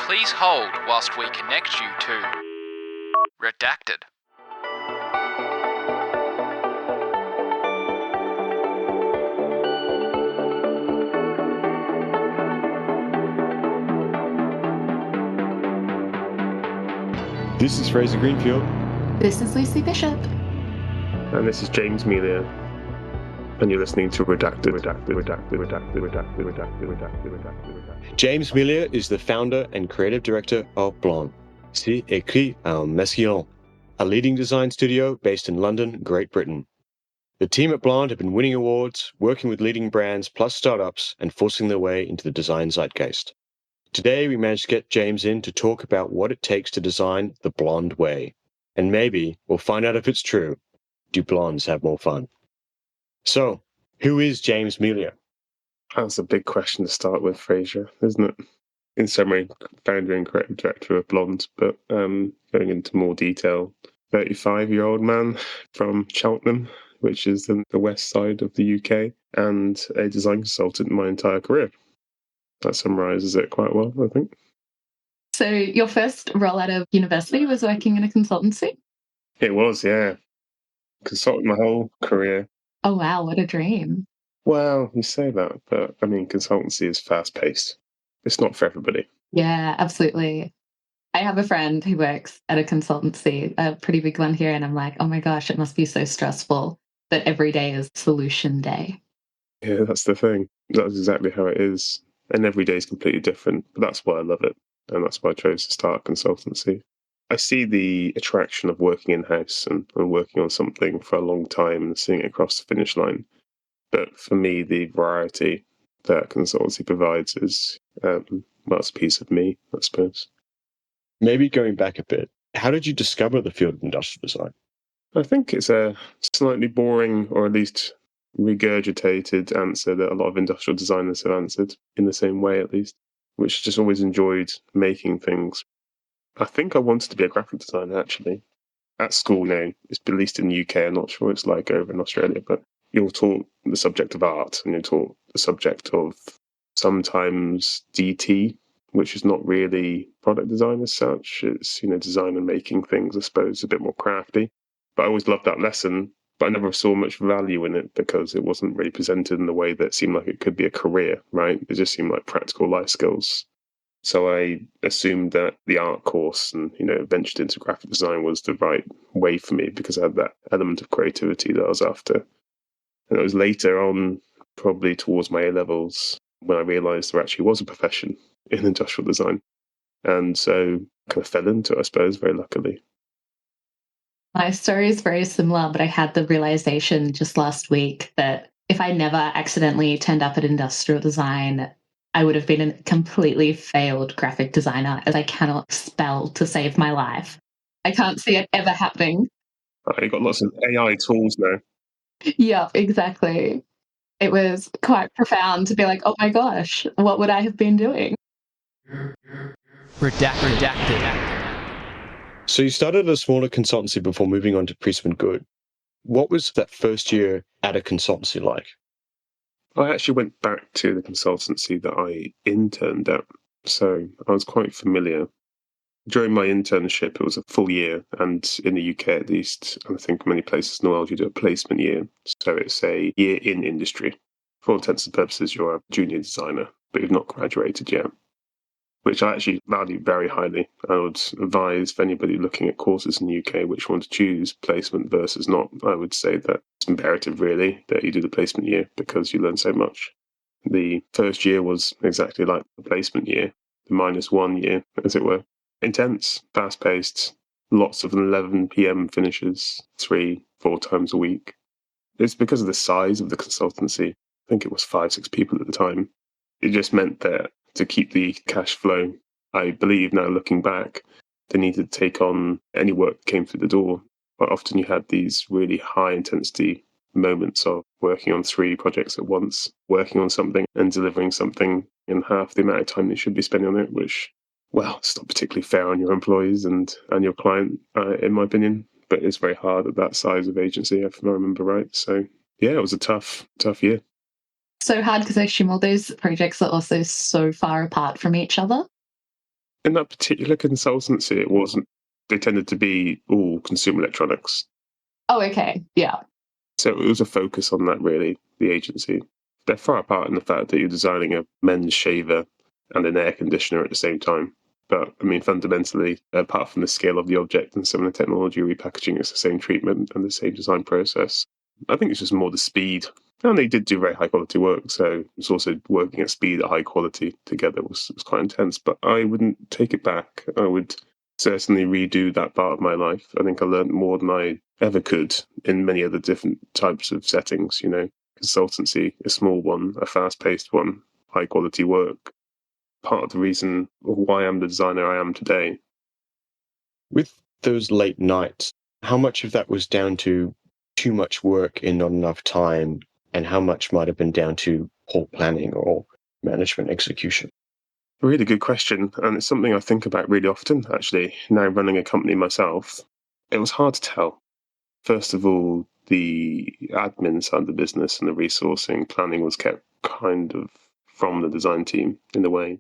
Please hold whilst we connect you to Redacted. This is Fraser Greenfield. This is Lucy Bishop. And this is James Melia. And you're listening to Redacted. James Melia is the founder and creative director of BLOND. C'est écrit en masculin, a leading design studio based in London, Great Britain. The team at BLOND have been winning awards, working with leading brands plus startups, and forcing their way into the design zeitgeist. Today, we managed to get James in to talk about what it takes to design the blonde way. And maybe we'll find out if it's true. Do blondes have more fun? So, who is James Melia? That's a big question to start with, Fraser, isn't it? In summary, founder and creative director of BLOND, but going into more detail, 35-year-old man from Cheltenham, which is the west side of the UK, and a design consultant my entire career. That summarises it quite well, I think. So your first role out of university was working in a consultancy? It was, yeah. Consultant my whole career. Oh, wow, what a dream. Well, you say that, but I mean, consultancy is fast-paced. It's not for everybody. Yeah, absolutely. I have a friend who works at a consultancy, a pretty big one here, and I'm like, oh my gosh, it must be so stressful that every day is solution day. Yeah, that's the thing. That's exactly how it is. And every day is completely different, but that's why I love it. And that's why I chose to start a consultancy. I see the attraction of working in-house and working on something for a long time and seeing it across the finish line. But for me, the variety that consultancy provides is, it's a piece of me, I suppose. Maybe going back a bit, how did you discover the field of industrial design? I think it's a slightly boring, or at least regurgitated answer that a lot of industrial designers have answered, in the same way at least, which just always enjoyed making things. I think I wanted to be a graphic designer, actually. At school now, it's at least in the UK, I'm not sure what it's like over in Australia, but you're taught the subject of art and you're taught the subject of sometimes DT, which is not really product design as such. It's, design and making things, I suppose, a bit more crafty. But I always loved that lesson, but I never saw much value in it because it wasn't really presented in the way that seemed like it could be a career, right? It just seemed like practical life skills. So I assumed that the art course and, ventured into graphic design was the right way for me because I had that element of creativity that I was after. And it was later on, probably towards my A-levels, when I realised there actually was a profession in industrial design. And so kind of fell into it, I suppose, very luckily. My story is very similar, but I had the realization just last week that if I never accidentally turned up at industrial design, I would have been a completely failed graphic designer, as I cannot spell to save my life. I can't see it ever happening. You've got lots of AI tools now. Yeah, exactly. It was quite profound to be like, oh my gosh, what would I have been doing? Redacted. So you started a smaller consultancy before moving on to Priestman Good. What was that first year at a consultancy like? I actually went back to the consultancy that I interned at, so I was quite familiar. During my internship, it was a full year, and in the UK at least, I think many places in the world, you do a placement year. So it's a year in industry. For all intents and purposes, you're a junior designer, but you've not graduated yet, which I actually value very highly. I would advise for anybody looking at courses in the UK which want to choose placement versus not, I would say that it's imperative really that you do the placement year because you learn so much. The first year was exactly like the placement year, the -1 year, as it were. Intense, fast-paced, lots of 11 p.m. finishes 3-4 times a week. It's because of the size of the consultancy. I think it was 5-6 people at the time. It just meant that to keep the cash flow, I believe now looking back, they needed to take on any work that came through the door. But often you had these really high-intensity moments of working on 3 projects at once, working on something and delivering something in half the amount of time you should be spending on it, which, well, it's not particularly fair on your employees and your client, in my opinion. But it's very hard at that size of agency, if I remember right. So, yeah, it was a tough year. So hard because I assume all those projects are also so far apart from each other. In that particular consultancy, it wasn't. They tended to be all consumer electronics. Oh, okay. Yeah. So it was a focus on that, really, the agency. They're far apart in the fact that you're designing a men's shaver and an air conditioner at the same time. But, I mean, fundamentally, apart from the scale of the object and some of the technology repackaging, it's the same treatment and the same design process. I think it's just more the speed. And they did do very high quality work, so it's also working at speed at high quality together was quite intense. But I wouldn't take it back. I would certainly redo that part of my life. I think I learned more than I ever could in many other different types of settings, consultancy, a small one, a fast-paced one, high-quality work. Part of the reason why I'm the designer I am today. With those late nights, how much of that was down to too much work in not enough time, and how much might have been down to poor planning or management execution? A really good question, and it's something I think about really often, actually, now running a company myself. It was hard to tell. First of all, the admin side of the business and the resourcing planning was kept kind of from the design team in a way.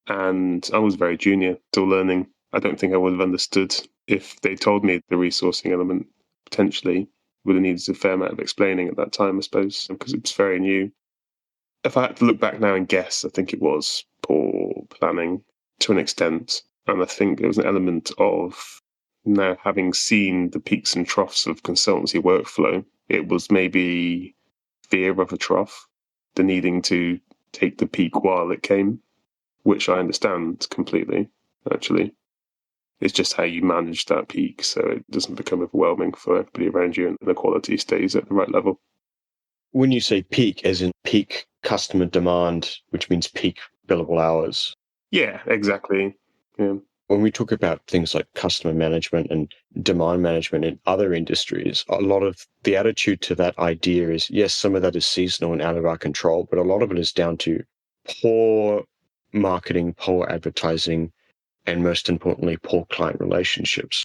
And I was very junior, still learning. I don't think I would have understood if they told me the resourcing element potentially would have needed a fair amount of explaining at that time, I suppose, because it's very new. If I had to look back now and guess, I think it was poor planning to an extent. And I think there was an element of now having seen the peaks and troughs of consultancy workflow, it was maybe fear of a trough, the needing to take the peak while it came, which I understand completely, actually. It's just how you manage that peak so it doesn't become overwhelming for everybody around you and the quality stays at the right level. When you say peak, as in peak customer demand, which means peak billable hours. Yeah, exactly. Yeah. When we talk about things like customer management and demand management in other industries, a lot of the attitude to that idea is, yes, some of that is seasonal and out of our control, but a lot of it is down to poor marketing, poor advertising, and most importantly, poor client relationships.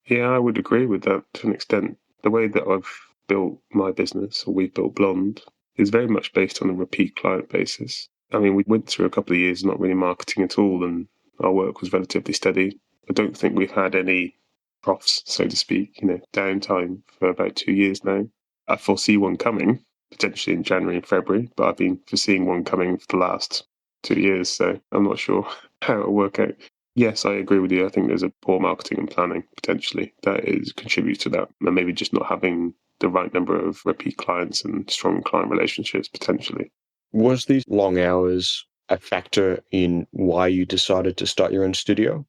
Yeah, I would agree with that to an extent. The way that I've built my business, or we've built Blonde, is very much based on a repeat client basis. I mean, we went through a couple of years not really marketing at all, and our work was relatively steady. I don't think we've had any troughs, so to speak, downtime for about 2 years now. I foresee one coming, potentially in January and February, but I've been foreseeing one coming for the last 2 years, so I'm not sure how it'll work out. Yes, I agree with you. I think there's a poor marketing and planning, potentially, that contributes to that. And maybe just not having the right number of repeat clients and strong client relationships, potentially. Was these long hours a factor in why you decided to start your own studio?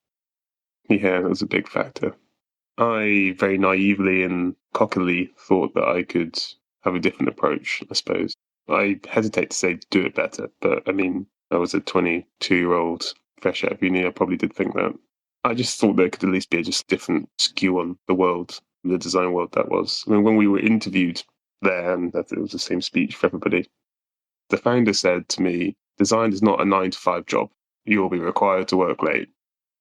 Yeah, that was a big factor. I very naively and cockily thought that I could have a different approach, I suppose. I hesitate to say do it better, but I mean, I was a 22-year-old fresh out of uni. I probably did think that. I just thought there could at least be a just different skew on the world, the design world that was. I mean, when we were interviewed there, and it was the same speech for everybody, the founder said to me, design is not a 9-to-5 job. You'll be required to work late.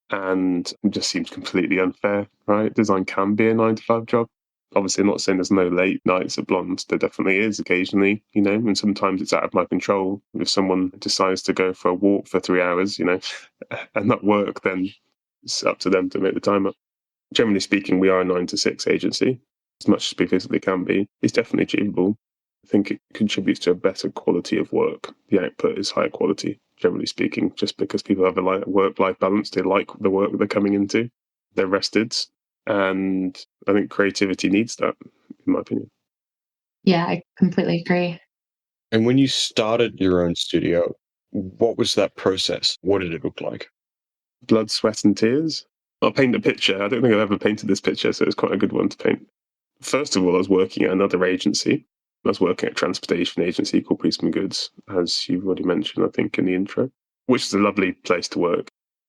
And it just seems completely unfair, right? Design can be a 9-to-5 job. Obviously, I'm not saying there's no late nights at Blonde. There definitely is occasionally, and sometimes it's out of my control. If someone decides to go for a walk for 3 hours, and not work, then it's up to them to make the time up. Generally speaking, we are a 9-to-6 agency, as much as we physically can be. It's definitely achievable. I think it contributes to a better quality of work. The output is higher quality, generally speaking, just because people have a work-life balance. They like the work they're coming into. They're rested. And I think creativity needs that, in my opinion. Yeah, I completely agree. And when you started your own studio, what was that process? What did it look like? Blood, sweat, and tears. I'll paint a picture. I don't think I've ever painted this picture, so it's quite a good one to paint. First of all, I was working at another agency. I was working at a transportation agency called Priestman Goods, as you've already mentioned, I think, in the intro, which is a lovely place to work.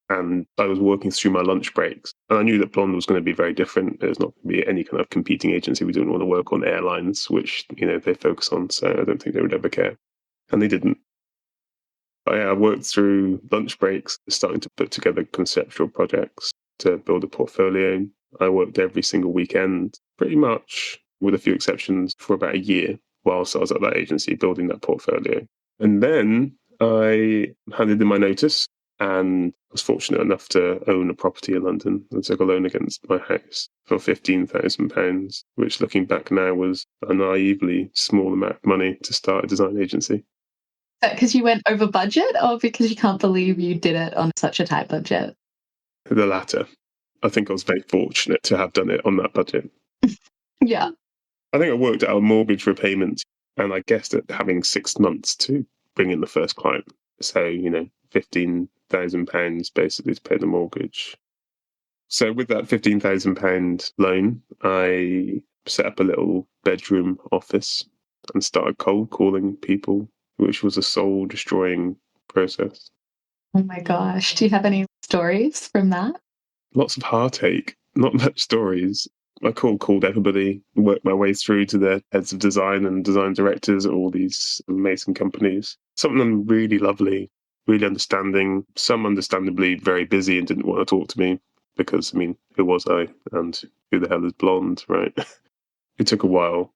And I was working through my lunch breaks. And I knew that Blonde was going to be very different. There's not going to be any kind of competing agency. We didn't want to work on airlines, which, they focus on. So I don't think they would ever care. And they didn't. But yeah, I worked through lunch breaks, starting to put together conceptual projects to build a portfolio. I worked every single weekend, pretty much, with a few exceptions, for about a year whilst I was at that agency building that portfolio. And then I handed in my notice And I was fortunate enough to own a property in London. I took a loan against my house for £15,000, which looking back now was a naively small amount of money to start a design agency. Is that because you went over budget or because you can't believe you did it on such a tight budget? The latter. I think I was very fortunate to have done it on that budget. Yeah. I think I worked out a mortgage repayment, and I guessed at having 6 months to bring in the first client. So, £15,000 basically to pay the mortgage. So with that £15,000 loan, I set up a little bedroom office and started cold calling people, which was a soul destroying process. Oh my gosh. Do you have any stories from that? Lots of heartache, not much stories. I called everybody, worked my way through to the heads of design and design directors at all these amazing companies. Some of them really lovely, really understanding, some understandably very busy and didn't want to talk to me because, who was I and who the hell is Blonde, right? It took a while.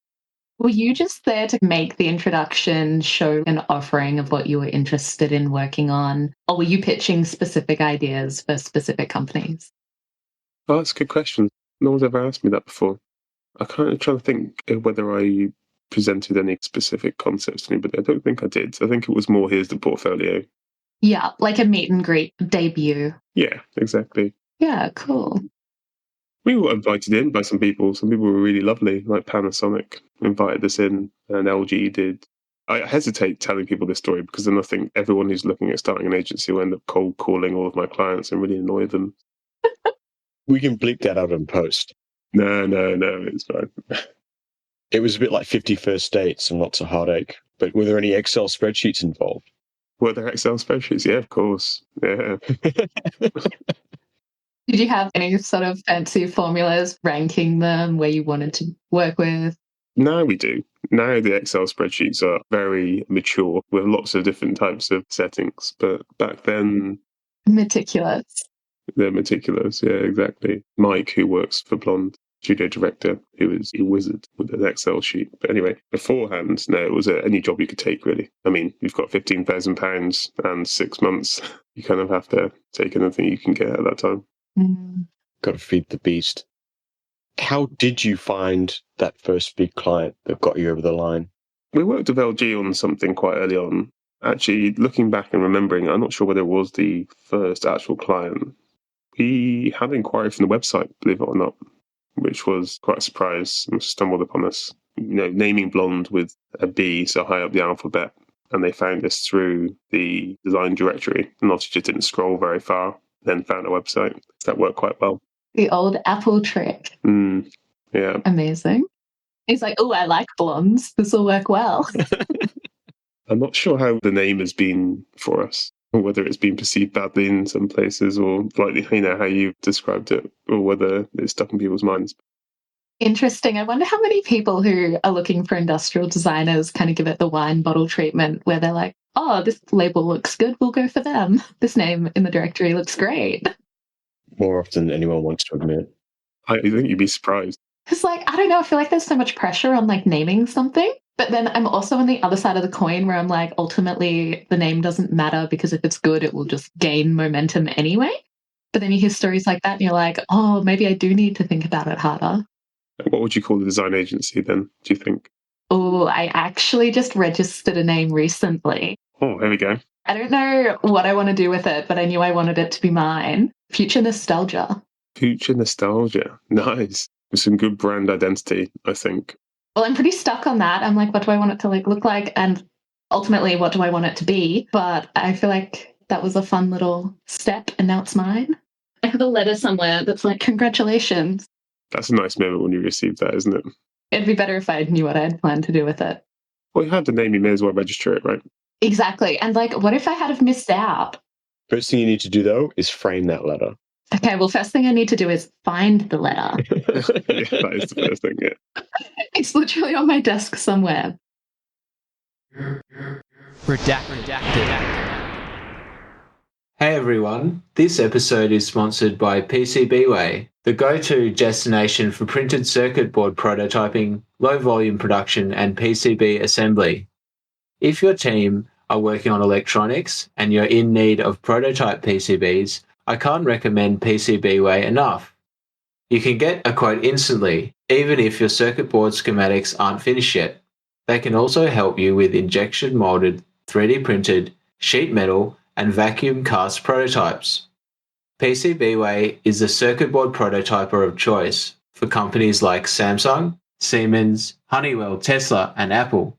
Were you just there to make the introduction, show an offering of what you were interested in working on? Or were you pitching specific ideas for specific companies? Oh, that's a good question. No one's ever asked me that before. I kind of trying to think of whether I presented any specific concepts to anybody. I don't think I did. I think it was more, here's the portfolio. Yeah, like a meet and greet debut. Yeah, exactly. Yeah, cool. We were invited in by some people. Some people were really lovely, like Panasonic invited us in, and LG did. I hesitate telling people this story because then I think everyone who's looking at starting an agency will end up cold calling all of my clients and really annoy them. We can bleep that out in post. No, it's fine. It was a bit like 50 First Dates and lots of heartache. But were there any Excel spreadsheets involved? Were there Excel spreadsheets? Yeah, of course. Yeah. Did you have any sort of fancy formulas ranking them where you wanted to work with? Now we do. Now the Excel spreadsheets are very mature with lots of different types of settings. But back then... Meticulous. They're meticulous, yeah, exactly. Mike, who works for Blonde, studio director, who is a wizard with an Excel sheet. But anyway, beforehand, no, it was any job you could take, really. You've got £15,000 and 6 months. You kind of have to take anything you can get at that time. Got to feed the beast. How did you find that first big client that got you over the line? We worked with LG on something quite early on. Actually, looking back and remembering, I'm not sure whether it was the first actual client. We had an inquiry from the website, believe it or not, which was quite a surprise and stumbled upon us. Naming Blonde with a B so high up the alphabet, and they found us through the design directory and obviously just didn't scroll very far, then found a website. That worked quite well. The old Apple trick. Yeah. Amazing. He's like, oh, I like blondes. This will work well. I'm not sure how the name has been for us, or whether it's been perceived badly in some places, or like, how you've described it, or whether it's stuck in people's minds. Interesting. I wonder how many people who are looking for industrial designers kind of give it the wine bottle treatment where they're like, oh, this label looks good, we'll go for them. This name in the directory looks great. More often than anyone wants to admit. I think you'd be surprised. Because, I don't know, I feel like there's so much pressure on, naming something. But then I'm also on the other side of the coin where I'm like, ultimately, the name doesn't matter because if it's good, it will just gain momentum anyway. But then you hear stories like that and you're like, oh, maybe I do need to think about it harder. What would you call the design agency then, do you think? Oh, I actually just registered a name recently. Oh, here we go. I don't know what I want to do with it, but I knew I wanted it to be mine. Future Nostalgia. Future Nostalgia. Nice. With some good brand identity, I think. Well, I'm pretty stuck on that. I'm like, what do I want it to look like? And ultimately, what do I want it to be? But I feel like that was a fun little step, and now it's mine. I have a letter somewhere that's like, congratulations. That's a nice moment when you receive that, isn't it? It'd be better if I knew what I had planned to do with it. Well, you had the name, you may as well register it, right? Exactly. And what if I had have missed out? First thing you need to do, though, is frame that letter. Okay, well, first thing I need to do is find the letter. Yeah, that is the first thing, yeah. It's literally on my desk somewhere. Redacted. Hey everyone, this episode is sponsored by PCBWay, the go-to destination for printed circuit board prototyping, low-volume production and PCB assembly. If your team are working on electronics and you're in need of prototype PCBs, I can't recommend PCBWay enough. You can get a quote instantly, even if your circuit board schematics aren't finished yet. They can also help you with injection molded, 3D printed, sheet metal, and vacuum cast prototypes. PCBWay is the circuit board prototyper of choice for companies like Samsung, Siemens, Honeywell, Tesla, and Apple.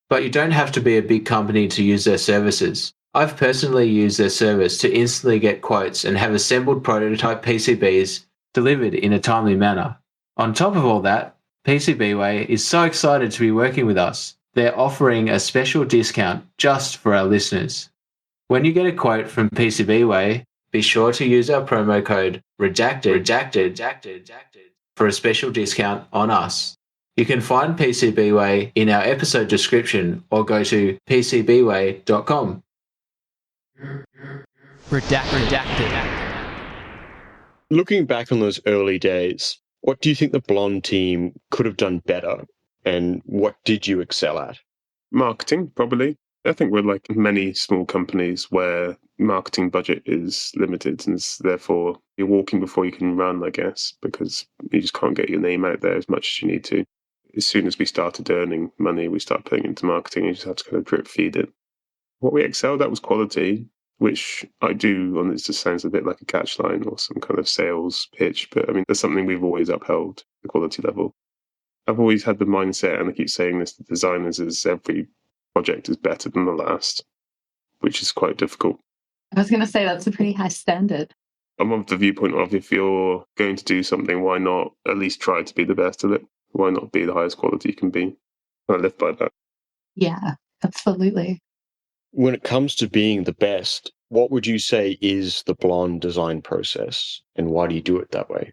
But you don't have to be a big company to use their services. I've personally used their service to instantly get quotes and have assembled prototype PCBs delivered in a timely manner. On top of all that, PCBWay is so excited to be working with us. They're offering a special discount just for our listeners. When you get a quote from PCBWay, be sure to use our promo code REDACTED for a special discount on us. You can find PCBWay in our episode description or go to pcbway.com. Redacted. Looking back on those early days, what do you think the Blonde team could have done better, and what did you excel at? Marketing, probably. I think we're like many small companies where marketing budget is limited, and therefore you're walking before you can run, I guess, because you just can't get your name out there as much as you need to. As soon as we started earning money, we start putting into marketing. You just have to kind of drip feed it. What we excelled at was quality, which I do, and it just sounds a bit like a catch line or some kind of sales pitch, but I mean, that's something we've always upheld, the quality level. I've always had the mindset, and I keep saying this to designers, is every project is better than the last, which is quite difficult. I was going to say that's a pretty high standard. I'm of the viewpoint of, if you're going to do something, why not at least try to be the best at it? Why not be the highest quality you can be? I live by that. Yeah, absolutely. When it comes to being the best, what would you say is the Blonde design process, and why do you do it that way?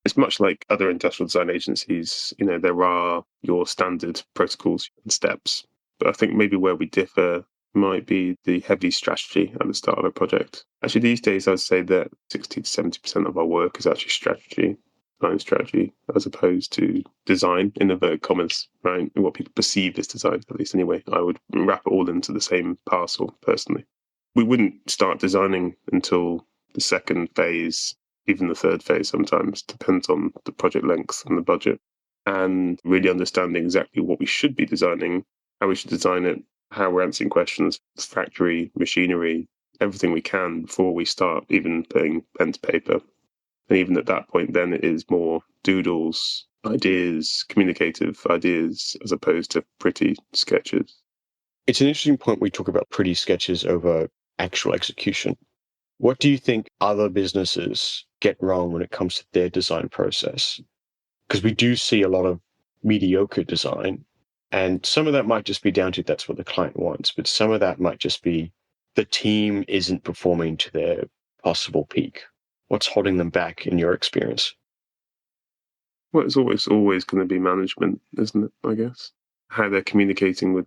It's much like other industrial design agencies. You know, there are your standard protocols and steps, but I think maybe where we differ might be the heavy strategy at the start of a project. Actually, these days, I'd say that 60 to 70% of our work is actually strategy, design strategy, as opposed to design, in inverted commas, right? What people perceive as design, at least anyway. I would wrap it all into the same parcel, personally. We wouldn't start designing until the second phase, even the third phase sometimes, depends on the project length and the budget, and really understanding exactly what we should be designing, how we should design it, how we're answering questions, factory, machinery, everything we can before we start even putting pen to paper. And even at that point, then it is more doodles, ideas, communicative ideas, as opposed to pretty sketches. It's an interesting point we talk about pretty sketches over actual execution. What do you think other businesses get wrong when it comes to their design process? Because we do see a lot of mediocre design, and some of that might just be down to that's what the client wants, but some of that might just be the team isn't performing to their possible peak. What's holding them back in your experience? Well, it's always going to be management, isn't it, I guess? How they're communicating with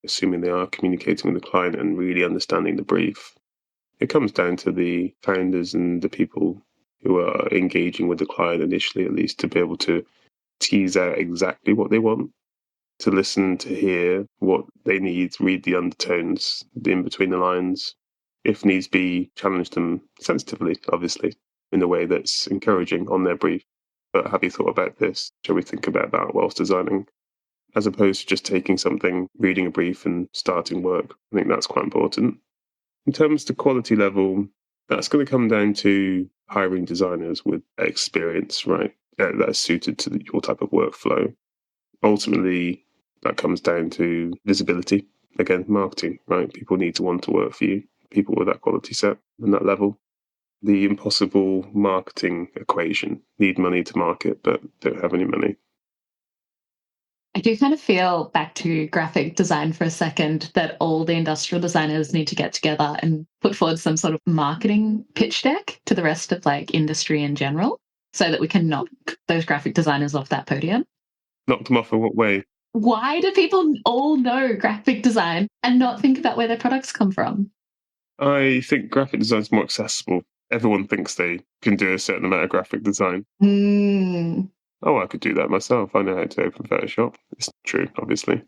assuming they are communicating with the client and really understanding the brief. It comes down to the founders and the people who are engaging with the client initially, at least, to be able to tease out exactly what they want, to listen, to hear what they need, read the undertones in between the lines. If needs be, challenge them sensitively, obviously, in a way that's encouraging on their brief. But have you thought about this? Shall we think about that whilst designing? As opposed to just taking something, reading a brief and starting work. I think that's quite important. In terms of the quality level, that's going to come down to hiring designers with experience, right? That is suited to your type of workflow. Ultimately, that comes down to visibility. Again, marketing, right? People need to want to work for you. People with that quality set and that level. The impossible marketing equation: need money to market, but don't have any money. I do kind of feel, back to graphic design for a second, that all the industrial designers need to get together and put forward some sort of marketing pitch deck to the rest of like industry in general, so that we can knock those graphic designers off that podium. Knock them off in what way? Why do people all know graphic design and not think about where their products come from? I think graphic design is more accessible. Everyone thinks they can do a certain amount of graphic design. Oh, I could do that myself. I know how to open Photoshop. It's true, obviously.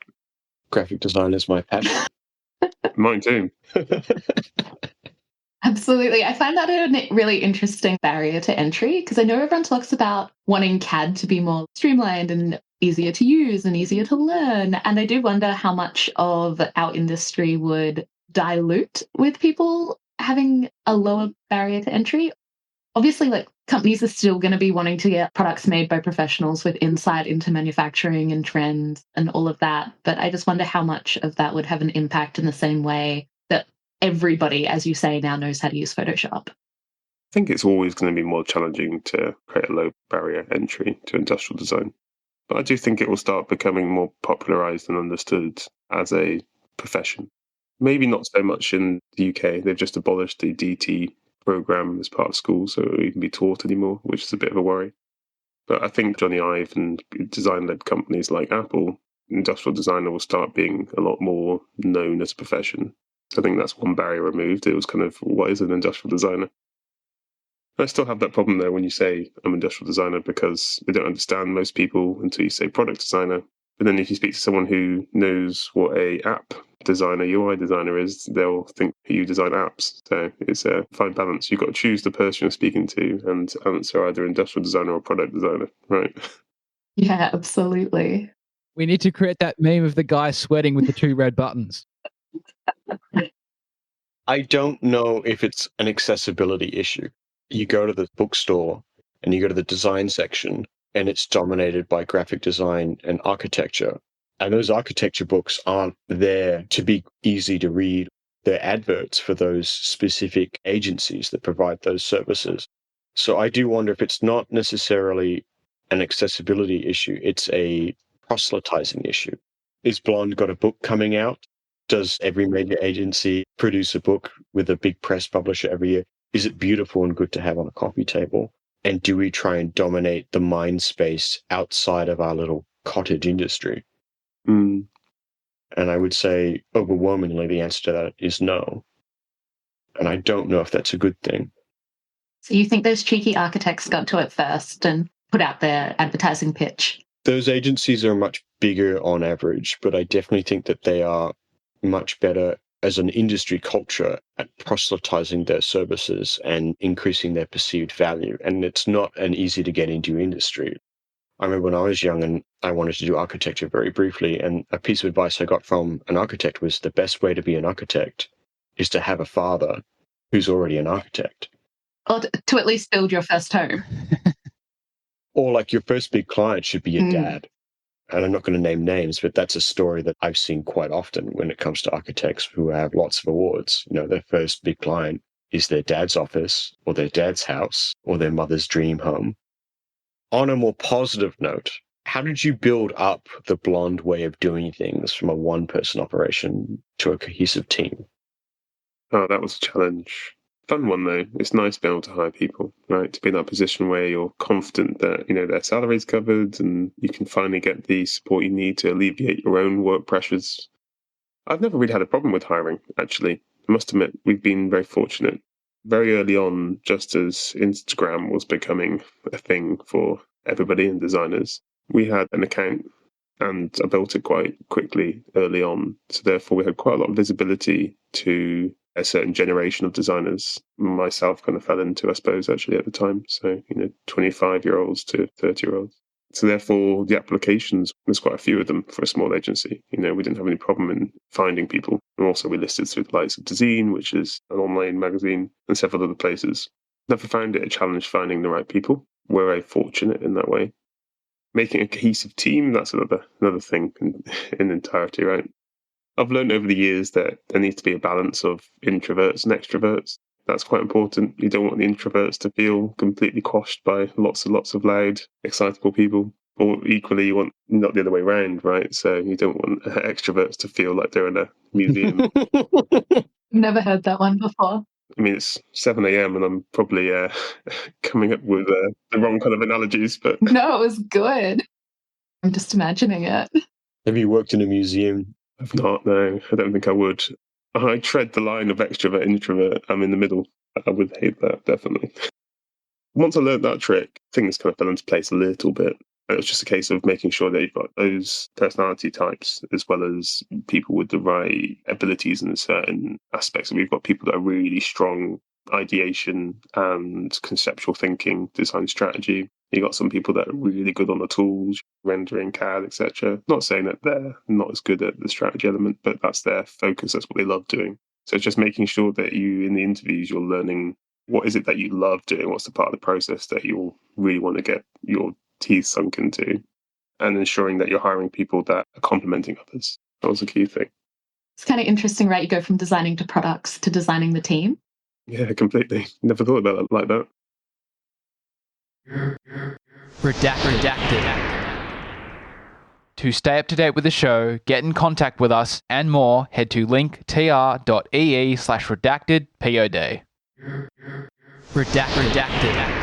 Graphic design is my passion. Mine too. Absolutely. I find that a really interesting barrier to entry because I know everyone talks about wanting CAD to be more streamlined and easier to use and easier to learn. And I do wonder how much of our industry would dilute with people having a lower barrier to entry. Obviously, like companies are still going to be wanting to get products made by professionals with insight into manufacturing and trends and all of that. But I just wonder how much of that would have an impact in the same way that everybody, as you say, now knows how to use Photoshop. I think it's always going to be more challenging to create a low barrier entry to industrial design. But I do think it will start becoming more popularized and understood as a profession. Maybe not so much in the UK. They've just abolished the DT program as part of school, so it won't even be taught anymore, which is a bit of a worry. But I think Johnny Ive and design-led companies like Apple, industrial designer will start being a lot more known as a profession. So I think that's one barrier removed. It was kind of, what is an industrial designer? I still have that problem though when you say I'm an industrial designer because they don't understand most people until you say product designer. But then if you speak to someone who knows what a app designer, UI designer is, they'll think you design apps. So it's a fine balance. You've got to choose the person you're speaking to and answer either industrial designer or product designer, right? Yeah, absolutely. We need to create that meme of the guy sweating with the 2 red buttons. I don't know if it's an accessibility issue. You go to the bookstore and you go to the design section and it's dominated by graphic design and architecture. And those architecture books aren't there to be easy to read. They're adverts for those specific agencies that provide those services. So I do wonder if it's not necessarily an accessibility issue, it's a proselytizing issue. Is Blonde got a book coming out? Does every major agency produce a book with a big press publisher every year? Is it beautiful and good to have on a coffee table? And do we try and dominate the mind space outside of our little cottage industry? Mm. And I would say overwhelmingly the answer to that is no. And I don't know if that's a good thing. So you think those cheeky architects got to it first and put out their advertising pitch? Those agencies are much bigger on average, but I definitely think that they are much better as an industry culture at proselytizing their services and increasing their perceived value. And it's not an easy to get into industry. I remember when I was young and I wanted to do architecture very briefly, and a piece of advice I got from an architect was the best way to be an architect is to have a father who's already an architect. Or to at least build your first home. Or like your first big client should be your dad. And I'm not going to name names, but that's a story that I've seen quite often when it comes to architects who have lots of awards. You know, their first big client is their dad's office or their dad's house or their mother's dream home. On a more positive note, how did you build up the Blonde way of doing things from a one-person operation to a cohesive team? Oh, that was a challenge. Fun one though. It's nice to be able to hire people, right? To be in that position where you're confident that, you know, their salary's covered and you can finally get the support you need to alleviate your own work pressures. I've never really had a problem with hiring, actually. I must admit, we've been very fortunate. Very early on, just as Instagram was becoming a thing for everybody and designers, we had an account and I built it quite quickly early on. So therefore, we had quite a lot of visibility to a certain generation of designers. Myself kind of fell into, I suppose, actually at the time. So, 25-year-olds to 30-year-olds. So therefore, the applications, there's quite a few of them for a small agency. We didn't have any problem in finding people. And also we listed through the likes of Dezeen, which is an online magazine, and several other places. Never found it a challenge finding the right people. We're very fortunate in that way. Making a cohesive team, that's another thing in entirety, right? I've learned over the years that there needs to be a balance of introverts and extroverts. That's quite important. You don't want the introverts to feel completely quashed by lots and lots of loud, excitable people. Or equally, you want not the other way around, right? So you don't want extroverts to feel like they're in a museum. Never heard that one before. I mean, it's 7 a.m. and I'm probably coming up with the wrong kind of analogies, but... No, it was good. I'm just imagining it. Have you worked in a museum? I've not, no. I don't think I would. I tread the line of extrovert, introvert. I'm in the middle. I would hate that, definitely. Once I learned that trick, things kind of fell into place a little bit. And it was just a case of making sure that you've got those personality types as well as people with the right abilities in certain aspects. And we've got people that are really strong ideation and conceptual thinking, design strategy. You got some people that are really good on the tools, rendering, CAD, etc. Not saying that they're not as good at the strategy element, but that's their focus. That's what they love doing. So it's just making sure that you, in the interviews, you're learning what is it that you love doing, what's the part of the process that you really want to get your teeth sunk into, and ensuring that you're hiring people that are complementing others. That was a key thing. It's kind of interesting, right? You go from designing to products to designing the team. Yeah, completely. Never thought about it like that. Redacted. To stay up to date with the show, get in contact with us, and more, head to linktr.ee/redactedpod. Redacted.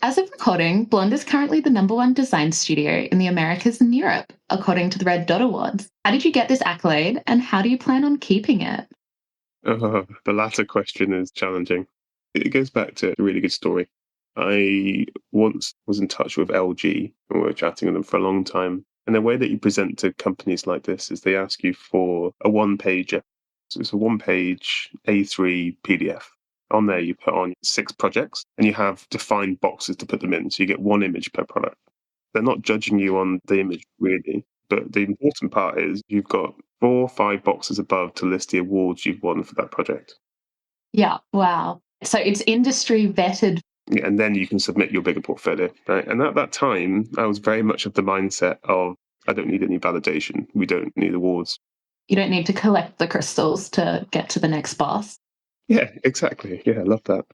As of recording, Blonde is currently the #1 design studio in the Americas and Europe, according to the Red Dot Awards. How did you get this accolade, and how do you plan on keeping it? The latter question is challenging. It goes back to a really good story. I once was in touch with LG, and we were chatting with them for a long time. And the way that you present to companies like this is they ask you for a one-page, so it's a one-page A3 PDF. On there, you put on 6 projects, and you have defined boxes to put them in. So you get one image per product. They're not judging you on the image, really. But the important part is you've got 4 or 5 boxes above to list the awards you've won for that project. Yeah, wow. So it's industry vetted. Yeah, and then you can submit your bigger portfolio, right? And at that time, I was very much of the mindset of, I don't need any validation. We don't need awards. You don't need to collect the crystals to get to the next boss. Yeah, exactly. Yeah, I love that.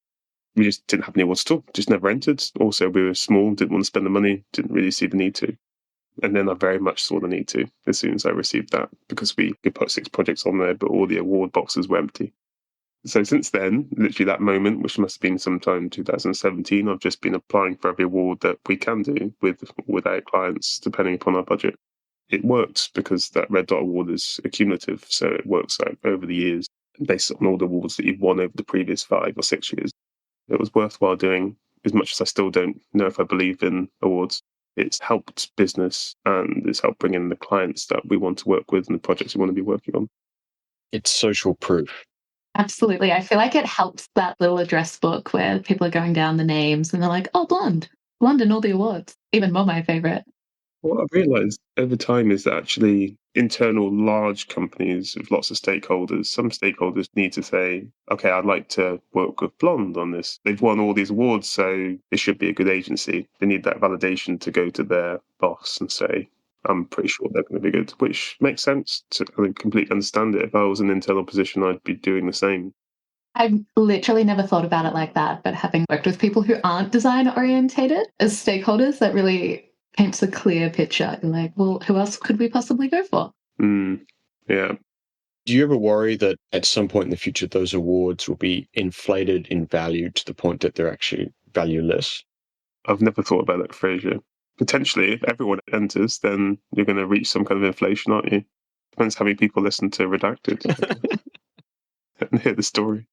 We just didn't have any awards at all. Just never entered. Also, we were small, didn't want to spend the money, didn't really see the need to. And then I very much saw the need to as soon as I received that, because we could put 6 projects on there, but all the award boxes were empty. So since then, literally that moment, which must have been sometime in 2017, I've just been applying for every award that we can do with our clients, depending upon our budget. It works because that Red Dot Award is accumulative, so it works out over the years based on all the awards that you've won over the previous 5 or 6 years. It was worthwhile doing, as much as I still don't know if I believe in awards. It's helped business and it's helped bring in the clients that we want to work with and the projects we want to be working on. It's social proof. Absolutely. I feel like it helps that little address book where people are going down the names and they're like, oh, Blonde and all the awards. Even more my favorite. What I've realised over time is that actually internal large companies with lots of stakeholders, some stakeholders need to say, okay, I'd like to work with Blonde on this. They've won all these awards, so it should be a good agency. They need that validation to go to their boss and say, I'm pretty sure they're going to be good, which makes sense. I completely understand it. If I was in an internal position, I'd be doing the same. I've literally never thought about it like that, but having worked with people who aren't design orientated as stakeholders, that really paints a clear picture. You're like, well, who else could we possibly go for? Yeah. Do you ever worry that at some point in the future, those awards will be inflated in value to the point that they're actually valueless? I've never thought about it, Fraser. Potentially, if everyone enters, then you're going to reach some kind of inflation, aren't you? Depends how many people listen to Redacted and hear the story.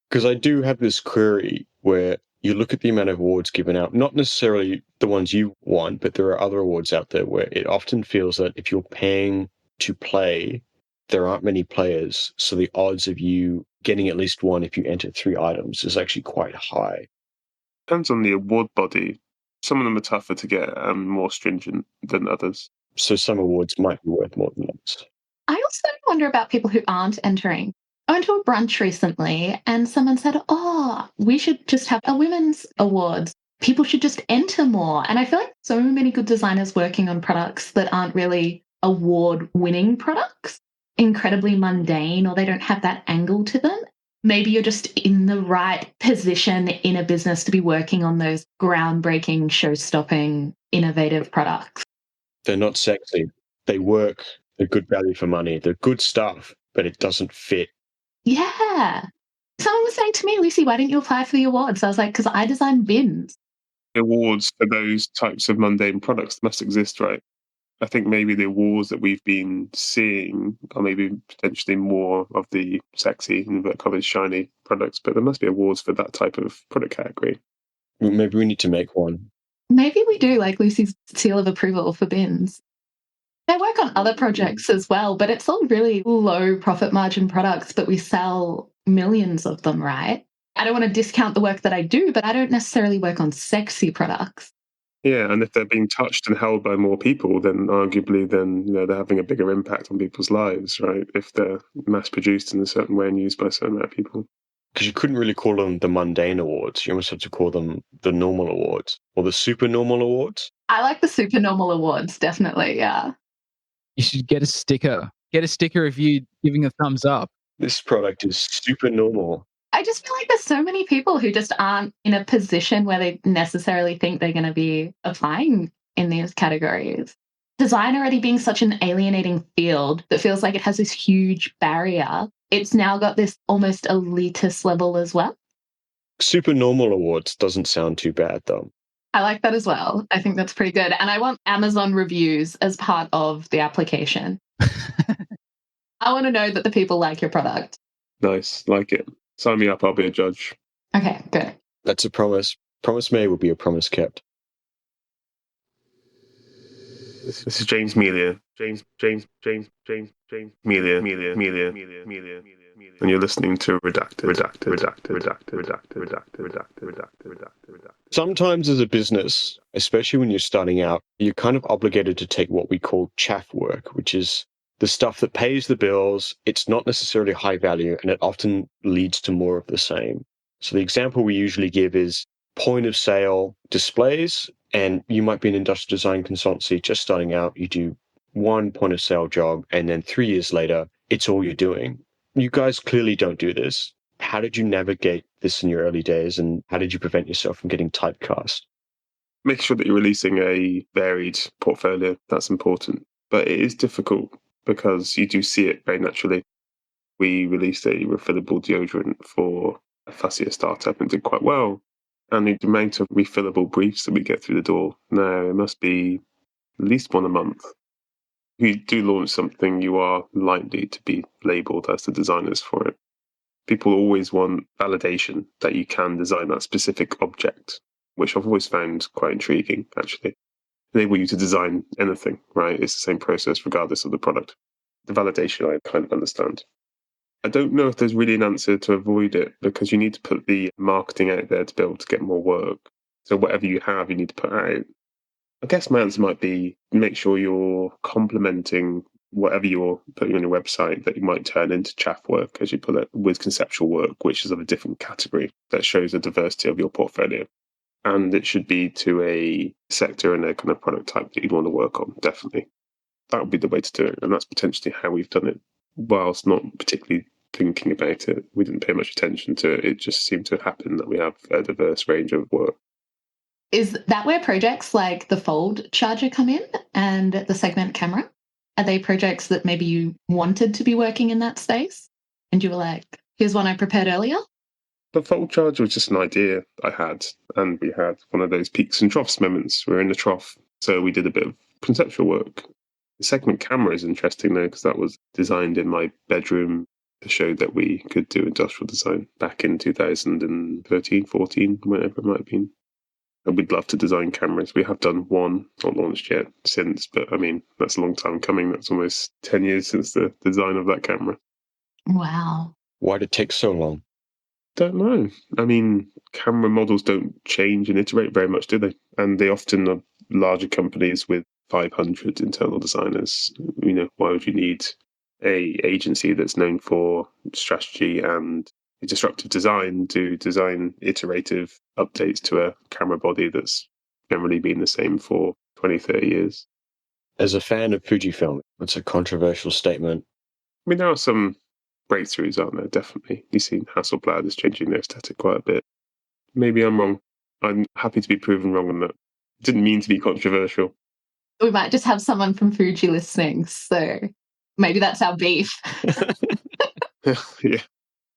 Because I do have this query where you look at the amount of awards given out, not necessarily the ones you won, but there are other awards out there where it often feels that if you're paying to play, there aren't many players. So the odds of you getting at least one if you enter 3 items is actually quite high. Depends on the award body. Some of them are tougher to get and more stringent than others. So some awards might be worth more than others. I also wonder about people who aren't entering. I went to a brunch recently and someone said, oh, we should just have a women's awards. People should just enter more. And I feel like so many good designers working on products that aren't really award-winning products, incredibly mundane, or they don't have that angle to them. Maybe you're just in the right position in a business to be working on those groundbreaking, show-stopping, innovative products. They're not sexy. They work. They're good value for money. They're good stuff, but it doesn't fit. Yeah. Someone was saying to me, Lucy, why didn't you apply for the awards? I was like, because I design bins. Awards for those types of mundane products must exist, right? I think maybe the awards that we've been seeing are maybe potentially more of the sexy, inverted shiny products, but there must be awards for that type of product category. Maybe we need to make one. Maybe we do like Lucy's seal of approval for bins. I work on other projects as well, but it's all really low profit margin products, but we sell millions of them, right? I don't want to discount the work that I do, but I don't necessarily work on sexy products. Yeah, and if they're being touched and held by more people, then arguably they're having a bigger impact on people's lives, right? If they're mass produced in a certain way and used by a certain amount of people. Because you couldn't really call them the mundane awards. You almost have to call them the normal awards or the super normal awards. I like the super normal awards, definitely, yeah. You should get a sticker. Get a sticker of you giving a thumbs up. This product is super normal. I just feel like there's so many people who just aren't in a position where they necessarily think they're going to be applying in these categories. Design already being such an alienating field that feels like it has this huge barrier, it's now got this almost elitist level as well. Super normal awards doesn't sound too bad, though. I like that as well. I think that's pretty good. And I want Amazon reviews as part of the application. I want to know that the people like your product. Nice, like it. Sign me up, I'll be a judge. Okay, good. That's a promise. Promise made will be a promise kept. This is James Melia. James Melia. And you're listening to Redacted. Sometimes as a business, especially when you're starting out, you're kind of obligated to take what we call chaff work, which is the stuff that pays the bills. It's not necessarily high value, and it often leads to more of the same. So the example we usually give is point of sale displays, and you might be an industrial design consultancy just starting out. You do one point of sale job, and then 3 years later, it's all you're doing. You guys clearly don't do this. How did you navigate this in your early days, and how did you prevent yourself from getting typecast? Make sure that you're releasing a varied portfolio. That's important. But it is difficult because you do see it very naturally. We released a refillable deodorant for a fussier startup and did quite well. And the amount of refillable briefs that we get through the door now, it must be at least one a month. If you do launch something, you are likely to be labelled as the designers for it. People always want validation that you can design that specific object, which I've always found quite intriguing, actually. Enable you to design anything, right? It's the same process regardless of the product. The validation I kind of understand. I don't know if there's really an answer to avoid it, because you need to put the marketing out there to be able to get more work. So whatever you have, you need to put out. I guess my answer might be make sure you're complementing whatever you're putting on your website that you might turn into chaff work, as you put it, with conceptual work, which is of a different category that shows the diversity of your portfolio. And it should be to a sector and a kind of product type that you'd want to work on, definitely. That would be the way to do it. And that's potentially how we've done it. Whilst not particularly thinking about it, we didn't pay much attention to it. It just seemed to happen that we have a diverse range of work. Is that where projects like the Fold charger come in and the segment camera? Are they projects that maybe you wanted to be working in that space? And you were like, here's one I prepared earlier? The Fold charger was just an idea I had. And we had one of those peaks and troughs moments. We're in the trough. So we did a bit of conceptual work. The segment camera is interesting, though, because that was designed in my bedroom to show that we could do industrial design back in 2013, 14, whenever it might have been. And we'd love to design cameras. We have done one, not launched yet since, but I mean, that's a long time coming. That's almost 10 years since the design of that camera. Wow. Why did it take so long? Don't know. I mean, camera models don't change and iterate very much, do they? And they often are larger companies with 500 internal designers. You know, why would you need a agency that's known for strategy and disruptive design to design iterative updates to a camera body that's generally been the same for 20, 30 years? As a fan of Fujifilm, it's a controversial statement. I mean, there are some breakthroughs, aren't there? Definitely. You've seen Hasselblad is changing their aesthetic quite a bit. Maybe I'm wrong. I'm happy to be proven wrong on that. Didn't mean to be controversial. We might just have someone from Fuji listening, so maybe that's our beef. Yeah.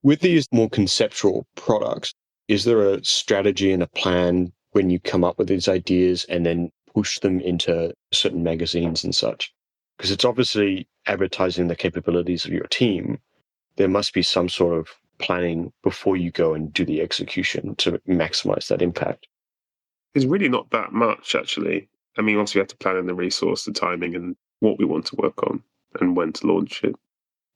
With these more conceptual products, is there a strategy and a plan when you come up with these ideas and then push them into certain magazines and such? Because it's obviously advertising the capabilities of your team. There must be some sort of planning before you go and do the execution to maximize that impact. It's really not that much, actually. I mean, obviously, we have to plan in the resource, the timing, and what we want to work on and when to launch it.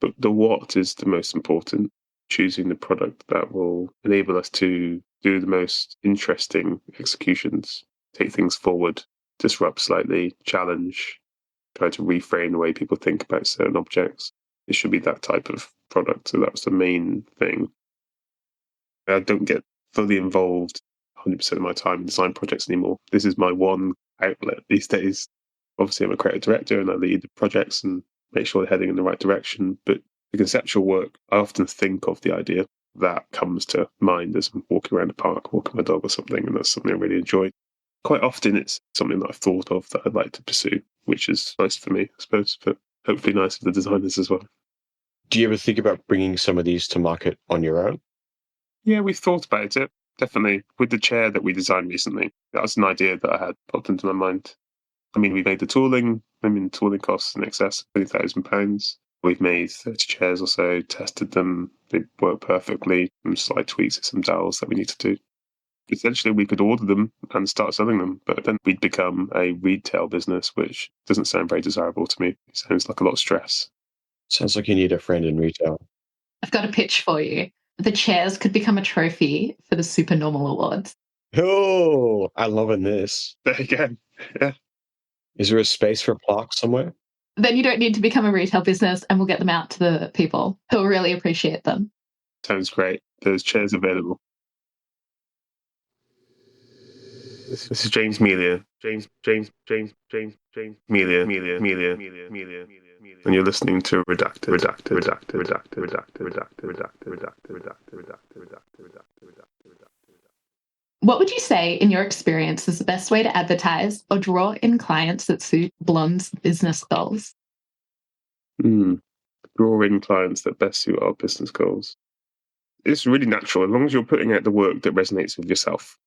But the what is the most important, choosing the product that will enable us to do the most interesting executions, take things forward, disrupt slightly, challenge, try to reframe the way people think about certain objects. It should be that type of product. So that's the main thing. I don't get fully involved 100% of my time in design projects anymore. This is my one outlet these days. Obviously, I'm a creative director and I lead the projects and make sure they're heading in the right direction. But the conceptual work, I often think of the idea that comes to mind as I'm walking around the park, walking my dog or something, and that's something I really enjoy. Quite often it's something that I've thought of that I'd like to pursue, which is nice for me, I suppose, but hopefully nice for the designers as well. Do you ever think about bringing some of these to market on your own? Yeah, we've thought about it, definitely. With the chair that we designed recently, that was an idea that I had popped into my mind. I mean, we made the tooling. I mean, tooling costs in excess of £20,000. We've made 30 chairs or so, tested them. They work perfectly. Some slight tweaks to some dowels that we need to do. Essentially, we could order them and start selling them, but then we'd become a retail business, which doesn't sound very desirable to me. It sounds like a lot of stress. Sounds like you need a friend in retail. I've got a pitch for you. The chairs could become a trophy for the Supernormal Awards. Oh, I'm loving this. There you go. Yeah. Is there a space for plaques somewhere? Then you don't need to become a retail business and we'll get them out to the people who will really appreciate them. Sounds great. There's chairs available. This is James Melia. James Melia. And you're listening to Redacted. What would you say, in your experience, is the best way to advertise or draw in clients that suit Blond's business goals? Draw in clients that best suit our business goals. It's really natural. As long as you're putting out the work that resonates with yourself,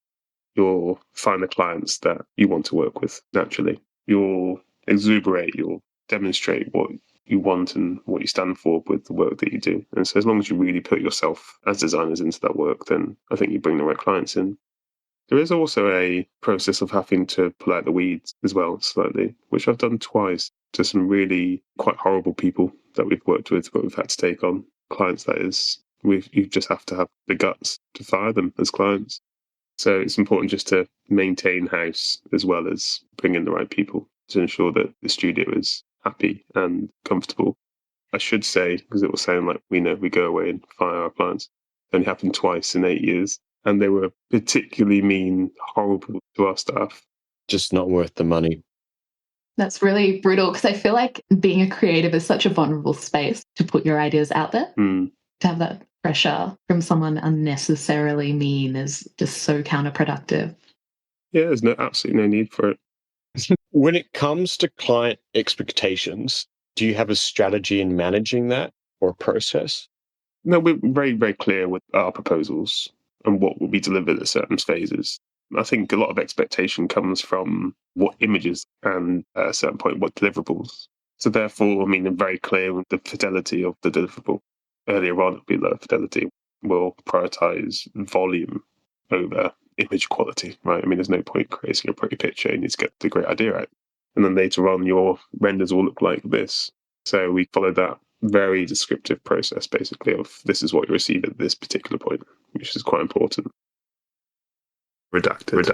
you'll find the clients that you want to work with naturally. You'll exuberate, you'll demonstrate what you want and what you stand for with the work that you do. And so as long as you really put yourself as designers into that work, then I think you bring the right clients in. There is also a process of having to pull out the weeds as well, slightly, which I've done twice to some really quite horrible people that we've worked with, but we've had to take on clients, that is. You just have to have the guts to fire them as clients. So it's important just to maintain house as well as bring in the right people to ensure that the studio is happy and comfortable. I should say, because it will sound like we go away and fire our clients. It only happened twice in 8 years. And they were particularly mean, horrible to our staff. Just not worth the money. That's really brutal because I feel like being a creative is such a vulnerable space to put your ideas out there. To have that pressure from someone unnecessarily mean is just so counterproductive. Yeah, there's absolutely no need for it. When it comes to client expectations, do you have a strategy in managing that or a process? No, we're very, very clear with our proposals and what will be delivered at certain phases. I think a lot of expectation comes from what images and at a certain point what deliverables. So therefore, I mean, I'm very clear with the fidelity of the deliverable. Earlier on, it'll be lower fidelity. We'll prioritize volume over image quality, right? I mean, there's no point creating a pretty picture. You need to get the great idea out. And then later on, your renders will look like this. So we follow that very descriptive process, basically, of this is what you receive at this particular point, which is quite important. Redacted.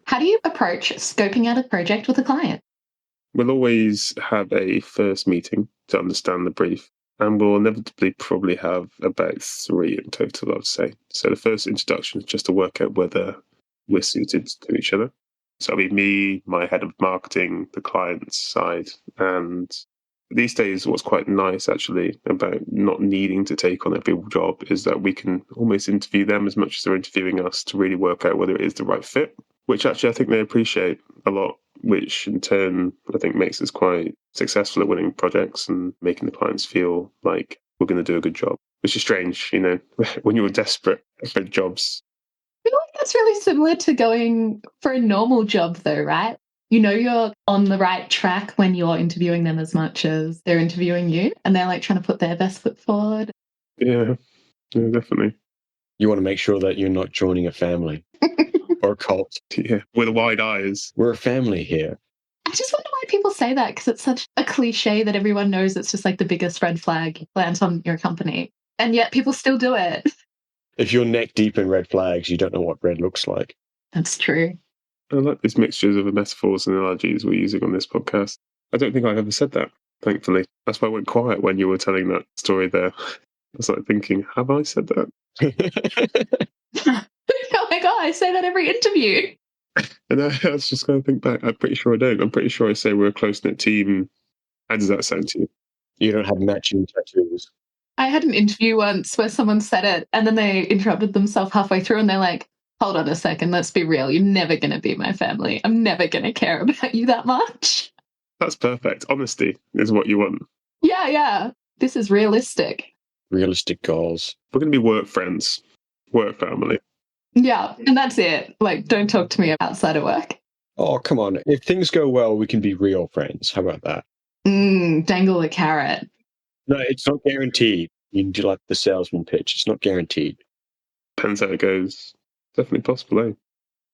How do you approach scoping out a project with a client? We'll always have a first meeting to understand the brief, and we'll inevitably probably have about 3 in total, I would say. So the first introduction is just to work out whether we're suited to each other. So it'll be me, my head of marketing, the client side. And these days, what's quite nice actually about not needing to take on every job is that we can almost interview them as much as they're interviewing us to really work out whether it is the right fit, which actually I think they appreciate a lot, which in turn I think makes us quite successful at winning projects and making the clients feel like we're going to do a good job, which is strange, when you're desperate for jobs. I feel like that's really similar to going for a normal job though, right? You know you're on the right track when you're interviewing them as much as they're interviewing you and they're like trying to put their best foot forward. Yeah, definitely. You want to make sure that you're not joining a family or a cult. Yeah, with wide eyes. We're a family here. I just wonder why people say that, because it's such a cliche that everyone knows it's just like the biggest red flag lands on your company. And yet people still do it. If you're neck deep in red flags, you don't know what red looks like. That's true. I like these mixtures of metaphors and analogies we're using on this podcast. I don't think I've ever said that, thankfully. That's why I went quiet when you were telling that story there. I was like thinking, have I said that? Oh my God, I say that every interview. And I was just going to think back. I'm pretty sure I don't. I'm pretty sure I say we're a close-knit team. How does that sound to you? You don't have matching tattoos. I had an interview once where someone said it and then they interrupted themselves halfway through and they're like, hold on a second, let's be real. You're never going to be my family. I'm never going to care about you that much. That's perfect. Honesty is what you want. Yeah. This is realistic. Realistic goals. We're going to be work friends, work family. Yeah, and that's it. Like, don't talk to me outside of work. Oh, come on. If things go well, we can be real friends. How about that? Dangle the carrot. No, it's not guaranteed. You can do like the salesman pitch. It's not guaranteed. Depends how it goes. Definitely possible, eh?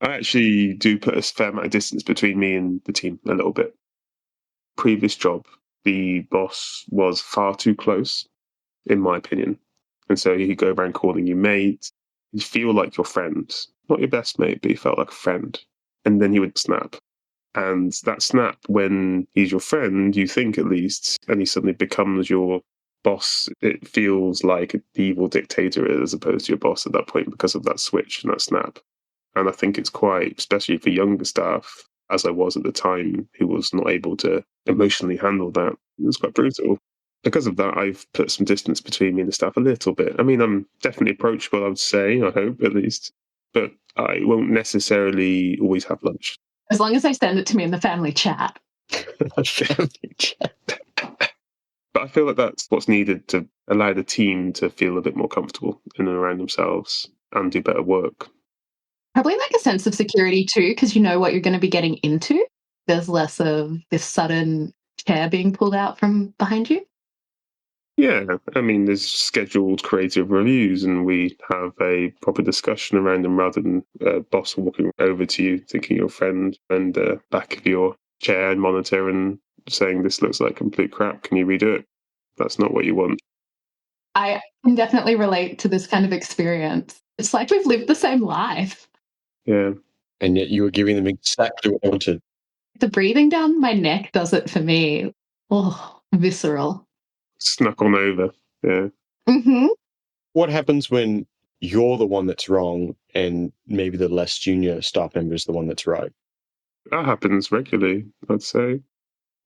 I actually do put a fair amount of distance between me and the team, a little bit. Previous job, the boss was far too close, in my opinion. And so he'd go around calling you mate. You feel like your friend. Not your best mate, but he felt like a friend. And then he would snap. And that snap, when he's your friend, you think at least, and he suddenly becomes your boss, it feels like the evil dictator as opposed to your boss at that point because of that switch and that snap. And I think it's quite, especially for younger staff, as I was at the time, who was not able to emotionally handle that. It was quite brutal. Because of that, I've put some distance between me and the staff a little bit. I mean, I'm definitely approachable, I would say, I hope at least. But I won't necessarily always have lunch. As long as they send it to me in the family chat. Family chat. But I feel like that's what's needed to allow the team to feel a bit more comfortable in and around themselves and do better work. Probably like a sense of security too, because you know what you're going to be getting into. There's less of this sudden chair being pulled out from behind you. Yeah, I mean, there's scheduled creative reviews and we have a proper discussion around them rather than a boss walking over to you thinking you're a friend and back of your chair and monitor and saying this looks like complete crap, can you redo it? That's not what you want. I can definitely relate to this kind of experience. It's like we've lived the same life. Yeah. And yet you were giving them exactly what they wanted. The breathing down my neck does it for me. Oh, visceral. Snuck on over. Yeah. Mm-hmm. What happens when you're the one that's wrong and maybe the less junior staff member is the one that's right? That happens regularly, I'd say.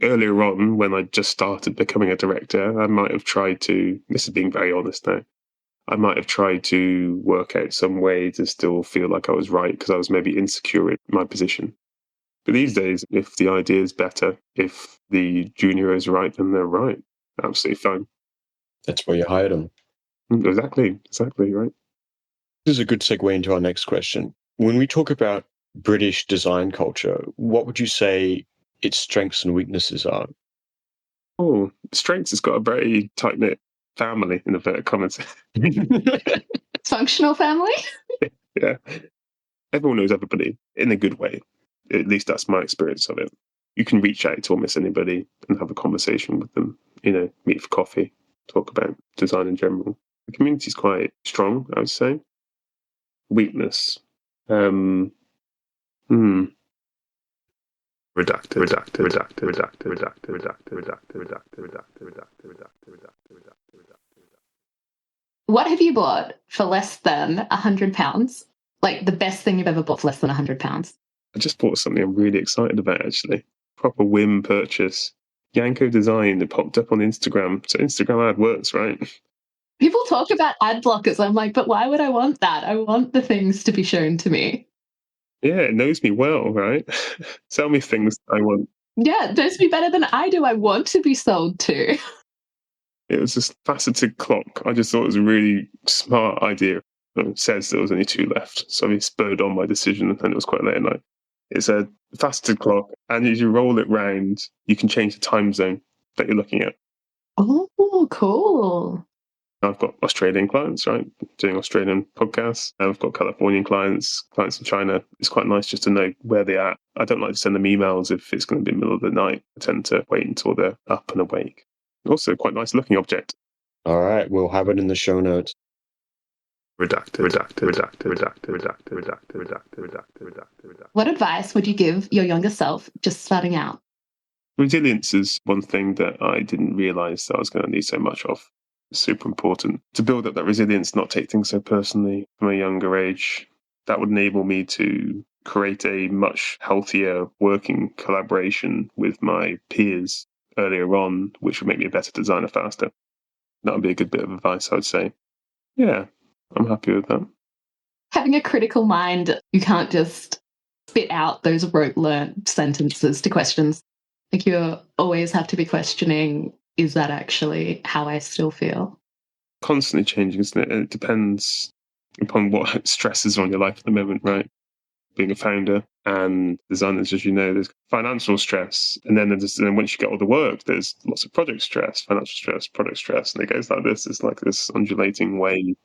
Earlier on, when I just started becoming a director, I might have tried to, this is being very honest now, I might have tried to work out some way to still feel like I was right because I was maybe insecure in my position. But these days, if the idea is better, if the junior is right, then they're right. Absolutely fine. That's why you hired them. Exactly, right. This is a good segue into our next question. When we talk about British design culture, what would you say its strengths and weaknesses are? Oh, strengths has got a very tight-knit family, in inverted commas. Functional family? Yeah. Everyone knows everybody in a good way. At least that's my experience of it. You can reach out to almost anybody and have a conversation with them, meet for coffee, talk about design in general. The community is quite strong, I would say. Weakness. Redacted. What have you bought for less than £100? Like the best thing you've ever bought for less than £100? I just bought something I'm really excited about, actually. Proper whim purchase. Yanko Design, it popped up on Instagram. So Instagram ad works, right? People talk about ad blockers. I'm like, but why would I want that? I want the things to be shown to me. Yeah, it knows me well, right? Sell me things I want. Yeah, it knows me better than I do. I want to be sold to. It was this faceted clock. I just thought it was a really smart idea. It says there was only 2 left. So I spurred on my decision and it was quite late at night. It's a faceted clock, and as you roll it round, you can change the time zone that you're looking at. Oh, cool. I've got Australian clients, right? Doing Australian podcasts. I've got Californian clients in China. It's quite nice just to know where they're at. I don't like to send them emails if it's going to be middle of the night. I tend to wait until they're up and awake. Also, quite nice looking object. All right, we'll have it in the show notes. Redacted. What advice would you give your younger self just starting out? Resilience is one thing that I didn't realise that I was going to need so much of. It's super important to build up that resilience, not take things so personally from a younger age. That would enable me to create a much healthier working collaboration with my peers earlier on, which would make me a better designer faster. That would be a good bit of advice, I would say. Yeah, I'm happy with that. Having a critical mind, you can't just spit out those rote learned sentences to questions. Like you always have to be questioning, is that actually how I still feel? Constantly changing, isn't it? It depends upon what stresses on your life at the moment, right? Being a founder and designers, as you know, there's financial stress. And then once you get all the work, there's lots of project stress, financial stress, product stress. And it goes like this. It's like this undulating wave.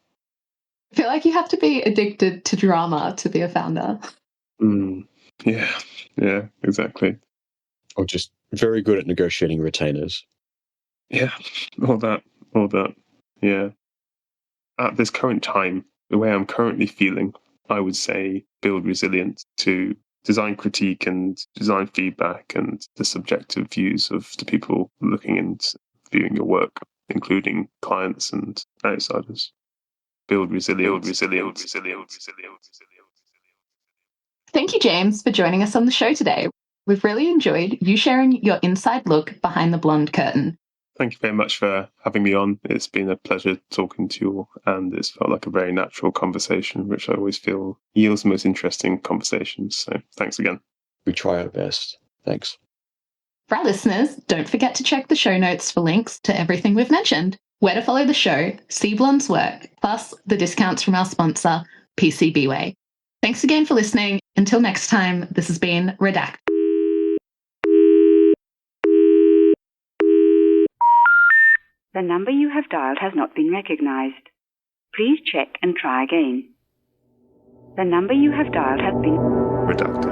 I feel like you have to be addicted to drama to be a founder. Yeah, exactly. Or just very good at negotiating retainers. Yeah, all that. Yeah. At this current time, the way I'm currently feeling, I would say build resilience to design critique and design feedback and the subjective views of the people looking and viewing your work, including clients and outsiders. Build resilience. Thank you, James, for joining us on the show today. We've really enjoyed you sharing your inside look behind the blonde curtain. Thank you very much for having me on. It's been a pleasure talking to you all, and it's felt like a very natural conversation, which I always feel yields the most interesting conversations. So thanks again. We try our best. Thanks. For our listeners, don't forget to check the show notes for links to everything we've mentioned, where to follow the show, see Blonde's work, plus the discounts from our sponsor, PCBWay. Thanks again for listening. Until next time, this has been Redacted. The number you have dialed has not been recognized. Please check and try again. The number you have dialed has been Redacted.